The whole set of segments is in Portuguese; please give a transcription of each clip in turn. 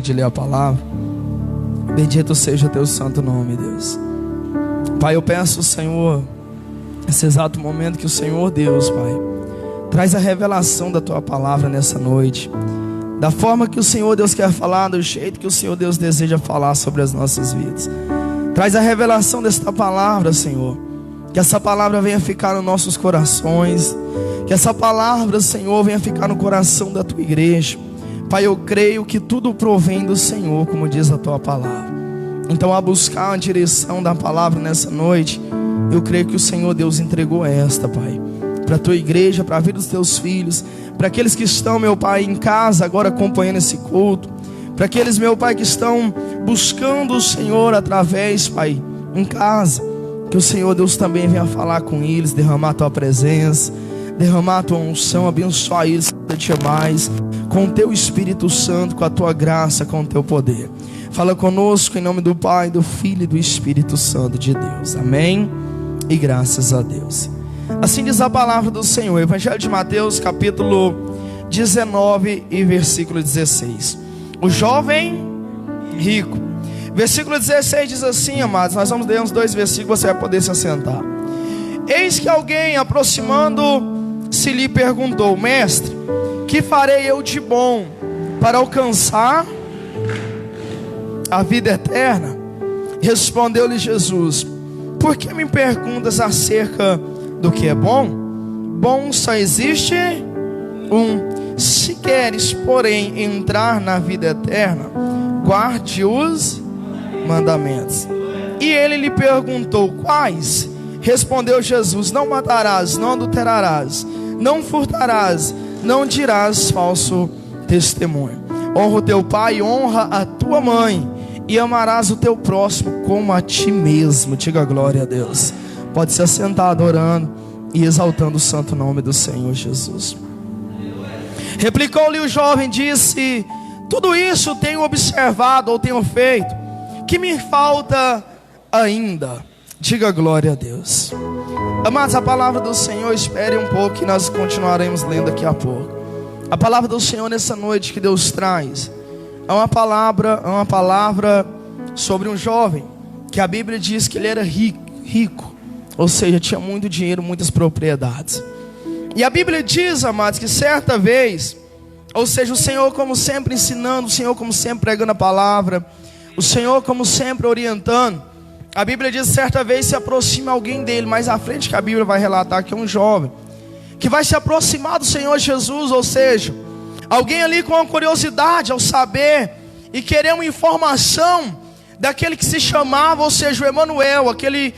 aqui de ler a palavra. Bendito seja o teu santo nome, Deus. Pai, eu peço, Senhor, nesse exato momento que o Senhor Deus, Pai, traz a revelação da tua palavra nessa noite, da forma que o Senhor Deus quer falar, do jeito que o Senhor Deus deseja falar sobre as nossas vidas. Traz a revelação desta palavra, Senhor. Que essa palavra venha ficar nos nossos corações. Que essa palavra, Senhor, venha ficar no coração da tua igreja. Pai, eu creio que tudo provém do Senhor, como diz a tua palavra. Então, a buscar a direção da palavra nessa noite, eu creio que o Senhor Deus entregou esta, Pai, para a tua igreja, para a vida dos teus filhos, para aqueles que estão, meu Pai, em casa agora acompanhando esse culto, para aqueles, meu Pai, que estão buscando o Senhor através, Pai, em casa, que o Senhor Deus também venha falar com eles, derramar a tua presença, derramar a tua unção, abençoar eles cada dia mais, com o teu Espírito Santo, com a tua graça, com o teu poder. Fala conosco em nome do Pai, do Filho e do Espírito Santo de Deus. Amém? E graças a Deus. Assim diz a palavra do Senhor, Evangelho de Mateus, capítulo 19 e versículo 16. O jovem rico. Versículo 16 diz assim, amados, nós vamos ler uns 2 versículos, você vai poder se assentar. Eis que alguém, aproximando-se, lhe perguntou: Mestre, que farei eu de bom para alcançar a vida eterna? Respondeu-lhe Jesus: por que me perguntas acerca do que é bom? Bom só existe um. Se queres, porém, entrar na vida eterna, guarde os mandamentos. E ele lhe perguntou: quais? Respondeu Jesus: não matarás, não adulterarás, não furtarás, não dirás falso testemunho. Honra o teu pai e honra a tua mãe, e amarás o teu próximo como a ti mesmo. Diga glória a Deus. Pode se assentar adorando e exaltando o santo nome do Senhor Jesus. Replicou-lhe o jovem, disse: tudo isso tenho observado ou tenho feito, que me falta ainda? Diga glória a Deus. Amados, a palavra do Senhor, espere um pouco que nós continuaremos lendo daqui a pouco. A palavra do Senhor nessa noite que Deus traz é uma palavra sobre um jovem, que a Bíblia diz que ele era rico, ou seja, tinha muito dinheiro, muitas propriedades. E a Bíblia diz, amados, que certa vez, ou seja, o Senhor como sempre ensinando, o Senhor como sempre pregando a palavra, o Senhor como sempre orientando, a Bíblia diz que certa vez se aproxima alguém dele, mais à frente que a Bíblia vai relatar que é um jovem, que vai se aproximar do Senhor Jesus, ou seja, alguém ali com uma curiosidade ao saber e querer uma informação daquele que se chamava, ou seja, o Emanuel, aquele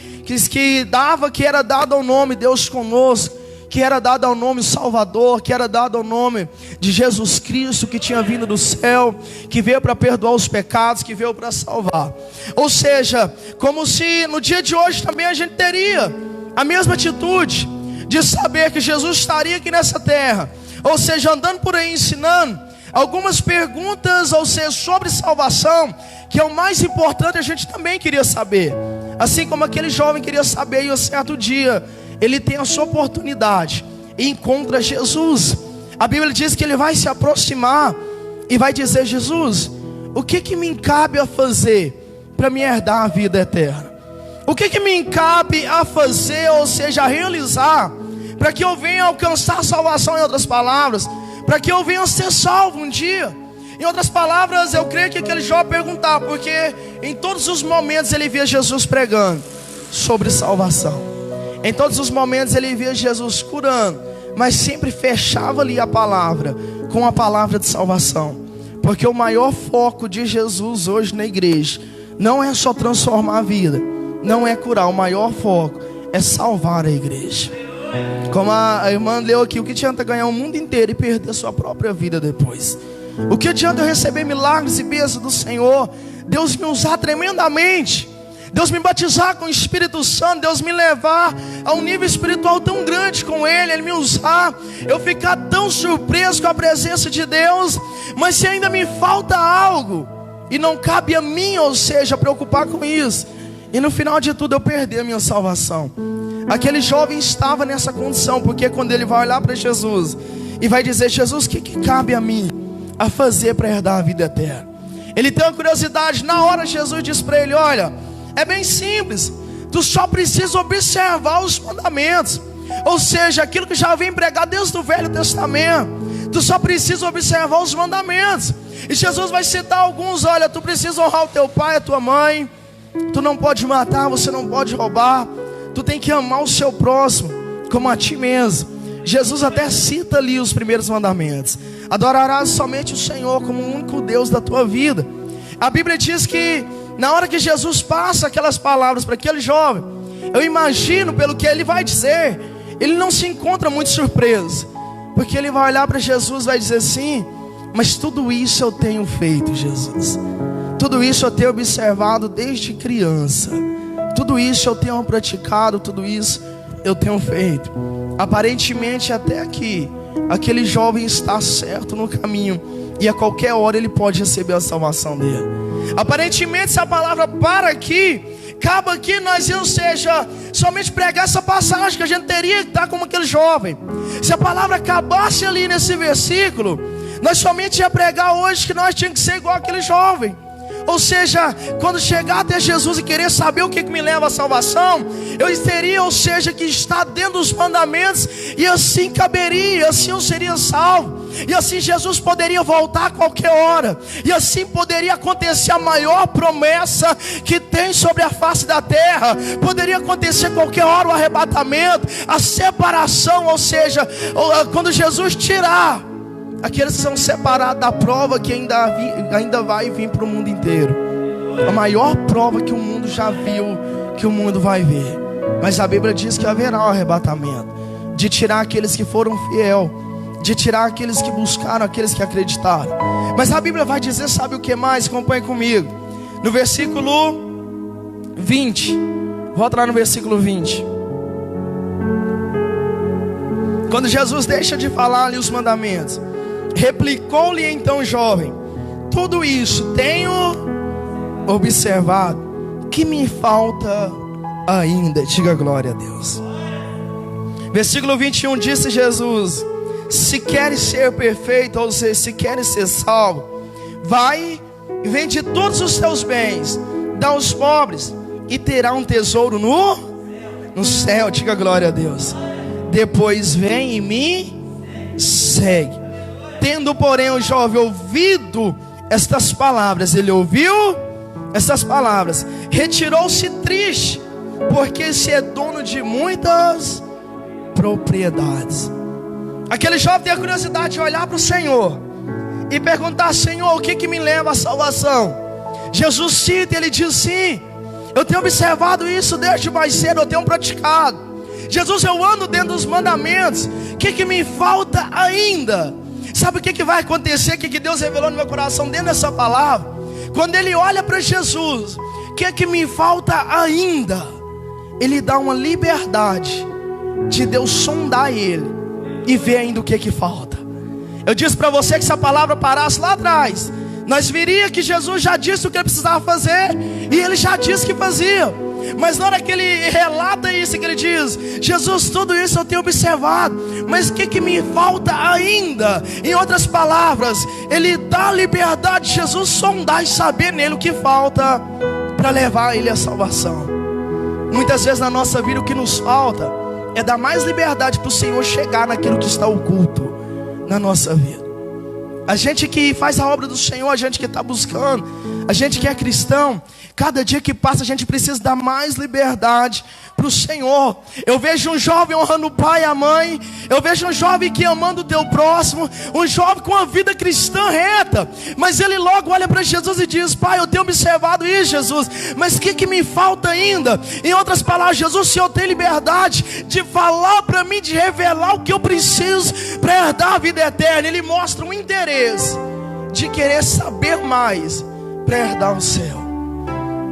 que era dado ao nome Deus conosco, que era dado ao nome Salvador, que era dado ao nome de Jesus Cristo, que tinha vindo do céu, que veio para perdoar os pecados, que veio para salvar. Ou seja, como se no dia de hoje também a gente teria a mesma atitude de saber que Jesus estaria aqui nessa terra, ou seja, andando por aí ensinando algumas perguntas, ou seja, sobre salvação, que é o mais importante, a gente também queria saber. Assim como aquele jovem queria saber, e um certo dia ele tem a sua oportunidade e encontra Jesus. A Bíblia diz que ele vai se aproximar e vai dizer: Jesus, o que me cabe a fazer para me herdar a vida eterna? O que me cabe a fazer, ou seja, a realizar, para que eu venha alcançar a salvação? Em outras palavras, para que eu venha ser salvo um dia. Em outras palavras, eu creio que aquele jovem perguntava, porque em todos os momentos ele via Jesus pregando sobre salvação. Em todos os momentos ele via Jesus curando, mas sempre fechava ali a palavra com a palavra de salvação. Porque o maior foco de Jesus hoje na igreja não é só transformar a vida, não é curar, o maior foco é salvar a igreja. Como a irmã leu aqui, o que adianta ganhar o mundo inteiro e perder a sua própria vida depois? O que adianta eu receber milagres e bênçãos do Senhor, Deus me usar tremendamente, Deus me batizar com o Espírito Santo, Deus me levar a um nível espiritual tão grande com Ele, Ele me usar, eu ficar tão surpreso com a presença de Deus, mas se ainda me falta algo, e não cabe a mim, ou seja, preocupar com isso, e no final de tudo eu perder a minha salvação. Aquele jovem estava nessa condição, porque quando ele vai olhar para Jesus e vai dizer: Jesus, o que cabe a mim a fazer para herdar a vida eterna? Ele tem uma curiosidade. Na hora Jesus diz para ele: olha, é bem simples, tu só precisa observar os mandamentos. Ou seja, aquilo que já vem pregado desde o Velho Testamento. Tu só precisa observar os mandamentos. E Jesus vai citar alguns. Olha, tu precisa honrar o teu pai, a tua mãe. Tu não pode matar, você não pode roubar. Tu tem que amar o seu próximo como a ti mesmo. Jesus até cita ali os primeiros mandamentos. Adorarás somente o Senhor como o único Deus da tua vida. A Bíblia diz que na hora que Jesus passa aquelas palavras para aquele jovem, eu imagino pelo que ele vai dizer, ele não se encontra muito surpreso, porque ele vai olhar para Jesus e vai dizer assim: mas tudo isso eu tenho feito, Jesus. Tudo isso eu tenho observado desde criança. Tudo isso eu tenho praticado, tudo isso eu tenho feito. Aparentemente até aqui, aquele jovem está certo no caminho, e a qualquer hora ele pode receber a salvação dele. Aparentemente, se a palavra para aqui, acaba aqui, nós iamos, seja, somente pregar essa passagem, que a gente teria que estar como aquele jovem. Se a palavra acabasse ali nesse versículo, nós somente ia pregar hoje que nós tínhamos que ser igual aquele jovem. Ou seja, quando chegar até Jesus e querer saber o que me leva à salvação, eu teria, ou seja, que está dentro dos mandamentos, e assim caberia, assim eu seria salvo. E assim Jesus poderia voltar a qualquer hora, e assim poderia acontecer a maior promessa que tem sobre a face da terra. Poderia acontecer a qualquer hora o arrebatamento, a separação, ou seja, quando Jesus tirar aqueles que são separados da prova que ainda vai vir para o mundo inteiro. A maior prova que o mundo já viu, que o mundo vai ver. Mas a Bíblia diz que haverá o arrebatamento, de tirar aqueles que foram fiel, de tirar aqueles que buscaram, aqueles que acreditaram. Mas a Bíblia vai dizer, sabe o que mais? Acompanhe comigo. No versículo 20. Volta lá no versículo 20. Quando Jesus deixa de falar ali os mandamentos, replicou-lhe então o jovem: tudo isso tenho observado, que me falta ainda? Diga glória a Deus. Versículo 21, disse Jesus: se queres ser perfeito, ou seja, se queres ser salvo, vai e vende todos os teus bens, dá aos pobres, e terá um tesouro no céu. Diga glória a Deus. Depois vem e me segue. Tendo, porém, o jovem ouvido estas palavras, ele ouviu estas palavras, retirou-se triste, porque se é dono de muitas propriedades. Aquele jovem tem a curiosidade de olhar para o Senhor e perguntar: Senhor, o que me leva à salvação? Jesus cita, ele diz: sim, eu tenho observado isso desde mais cedo, eu tenho praticado. Jesus, eu ando dentro dos mandamentos, o que me falta ainda? Sabe o que vai acontecer? O que Deus revelou no meu coração dentro dessa palavra? Quando ele olha para Jesus, o que me falta ainda? Ele dá uma liberdade de Deus sondar ele e ver ainda o que falta. Eu disse para você que se a palavra parasse lá atrás, nós veria que Jesus já disse o que ele precisava fazer, e ele já disse que fazia. Mas na hora que ele relata isso, que ele diz: Jesus, tudo isso eu tenho observado, mas o que me falta ainda? Em outras palavras, ele dá a liberdade de Jesus sondar e saber nele o que falta para levar ele à salvação. Muitas vezes na nossa vida o que nos falta é dar mais liberdade para o Senhor chegar naquilo que está oculto na nossa vida. A gente que faz a obra do Senhor, a gente que está buscando, a gente que é cristão, cada dia que passa a gente precisa dar mais liberdade para o Senhor. Eu vejo um jovem honrando o pai e a mãe, eu vejo um jovem que amando o teu próximo, um jovem com uma vida cristã reta, mas ele logo olha para Jesus e diz: Pai, eu tenho observado isso, Jesus, mas o que me falta ainda? Em outras palavras, Jesus, se eu tenho liberdade de falar para mim, de revelar o que eu preciso para herdar a vida eterna, ele mostra um interesse de querer saber mais para herdar o céu.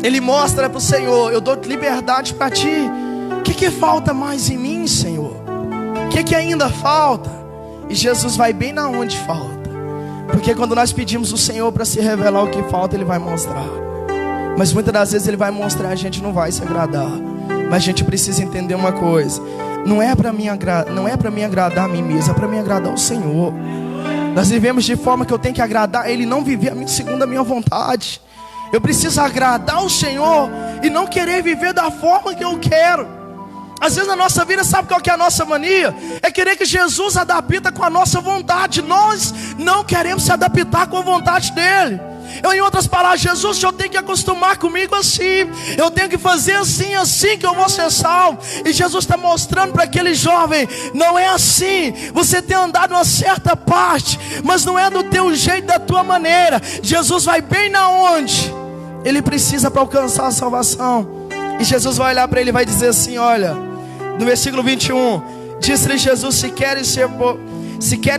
Ele mostra para o Senhor: eu dou liberdade para ti. O que falta mais em mim, Senhor? O que ainda falta? E Jesus vai bem na onde falta, porque quando nós pedimos o Senhor para se revelar o que falta, Ele vai mostrar. Mas muitas das vezes Ele vai mostrar, a gente não vai se agradar. Mas a gente precisa entender uma coisa: não é para mim agradar a mim mesmo, é para mim agradar o Senhor. Nós vivemos de forma que eu tenho que agradar Ele, não viver segundo a minha vontade. Eu preciso agradar o Senhor e não querer viver da forma que eu quero. Às vezes na nossa vida, sabe qual que é a nossa mania? É querer que Jesus adapta com a nossa vontade. Nós não queremos se adaptar com a vontade dEle. Em outras palavras, Jesus, o Senhor tem que acostumar comigo assim. Eu tenho que fazer assim, assim que eu vou ser salvo. E Jesus está mostrando para aquele jovem: não é assim. Você tem andado uma certa parte, mas não é do teu jeito, da tua maneira. Jesus vai bem na onde ele precisa para alcançar a salvação. E Jesus vai olhar para ele e vai dizer assim, olha, no versículo 21, disse-lhe Jesus: se queres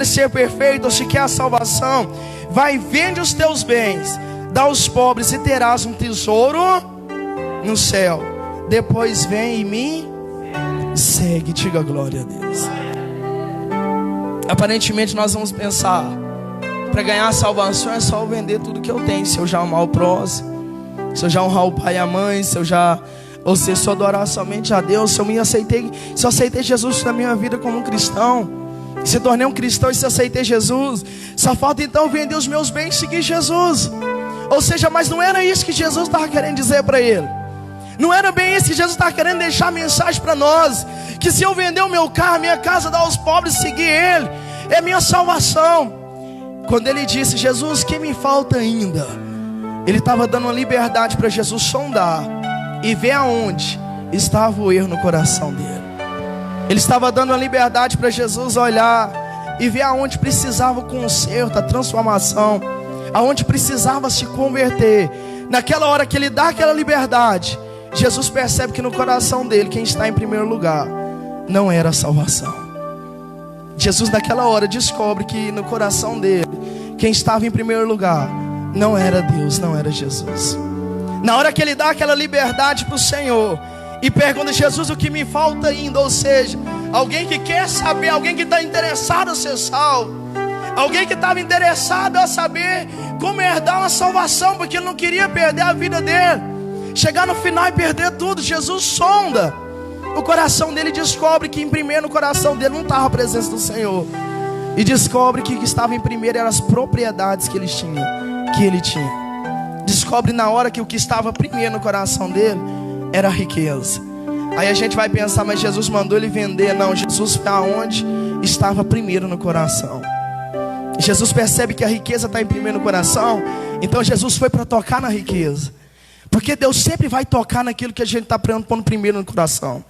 ser perfeito, ou se quer a salvação, vai, vende os teus bens, dá aos pobres, e terás um tesouro no céu. Depois vem e me segue. Diga glória a Deus. Aparentemente nós vamos pensar: para ganhar a salvação é só eu vender tudo que eu tenho. Se eu já amar o próximo, se eu já honrar o pai e a mãe, se eu adorar somente a Deus, se eu aceitei Jesus na minha vida como um cristão, se tornei um cristão e se aceitei Jesus, só falta então vender os meus bens e seguir Jesus. Ou seja, mas não era isso que Jesus estava querendo dizer para ele. Não era bem isso que Jesus estava querendo deixar a mensagem para nós: que se eu vender o meu carro, a minha casa, dar aos pobres e seguir Ele, é minha salvação. Quando ele disse: Jesus, o que me falta ainda? Ele estava dando uma liberdade para Jesus sondar e ver aonde estava o erro no coração dele. Ele estava dando uma liberdade para Jesus olhar e ver aonde precisava o conserto, a transformação, aonde precisava se converter. Naquela hora que ele dá aquela liberdade, Jesus percebe que no coração dele, quem está em primeiro lugar não era a salvação. Jesus naquela hora descobre que no coração dele, quem estava em primeiro lugar não era Deus, não era Jesus. Na hora que ele dá aquela liberdade para o Senhor e pergunta: Jesus, o que me falta ainda? Ou seja, alguém que quer saber, alguém que está interessado a ser salvo, alguém que estava interessado a saber como herdar uma salvação, porque ele não queria perder a vida dele, chegar no final e perder tudo. Jesus sonda o coração dele e descobre que em primeiro no coração dele não estava a presença do Senhor, e descobre que o que estava em primeiro eram as propriedades que ele tinha. Descobre na hora que o que estava primeiro no coração dele era a riqueza. Aí a gente vai pensar: mas Jesus mandou ele vender? Não, Jesus foi aonde estava primeiro no coração. Jesus percebe que a riqueza está em primeiro no coração, então Jesus foi para tocar na riqueza. Porque Deus sempre vai tocar naquilo que a gente está pondo primeiro no coração.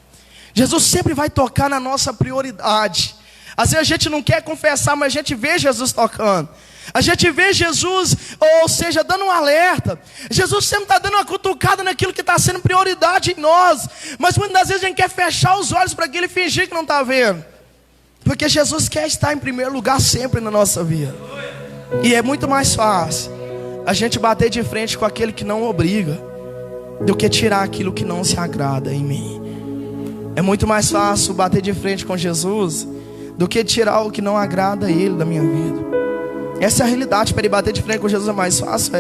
Jesus sempre vai tocar na nossa prioridade. Às vezes a gente não quer confessar, mas a gente vê Jesus tocando. A gente vê Jesus, ou seja, dando um alerta. Jesus sempre está dando uma cutucada naquilo que está sendo prioridade em nós. Mas muitas das vezes a gente quer fechar os olhos para aquilo e fingir que não está vendo. Porque Jesus quer estar em primeiro lugar sempre na nossa vida. E é muito mais fácil a gente bater de frente com aquele que não obriga, do que tirar aquilo que não se agrada em mim. É muito mais fácil bater de frente com Jesus do que tirar o que não agrada a Ele da minha vida. Essa é a realidade. Para ele bater de frente com Jesus é mais fácil,